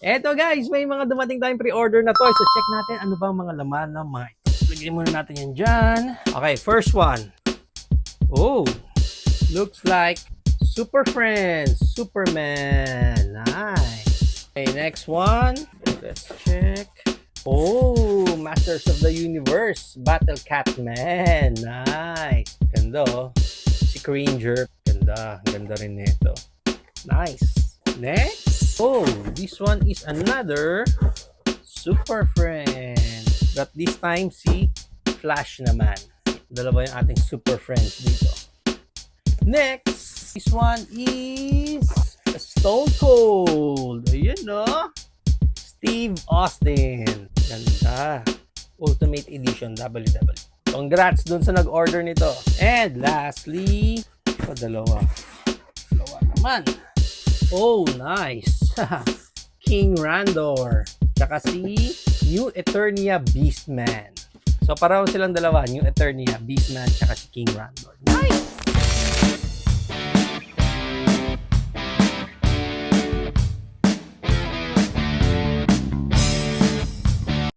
Eto guys, may mga dumating tayong pre-order na toys. So check natin ano ba ang mga laman ng mga ito. Lagyan muna natin yan dyan. Okay, first one. Oh, looks like Super Friends, Superman. Nice. Okay, next one. Let's check. Oh, Masters of the Universe, Battle Catman. Nice. Ganda oh. Si Cringer. Ganda. Ganda rin nito. Nice. Next. Oh, this one is another Super Friend. But this time si Flash naman. Dalawa yung ating Super Friends dito. Next, this one is Stone Cold. Ayun no. Steve Austin. Ganda. Ultimate Edition WW. Congrats dun sa nag-order nito. And lastly, dalawa. Dalawa naman. Oh, nice. King Randor. Tsaka si New Eternia Beastman. So, pareho silang dalawa. New Eternia Beastman tsaka si King Randor. Nice!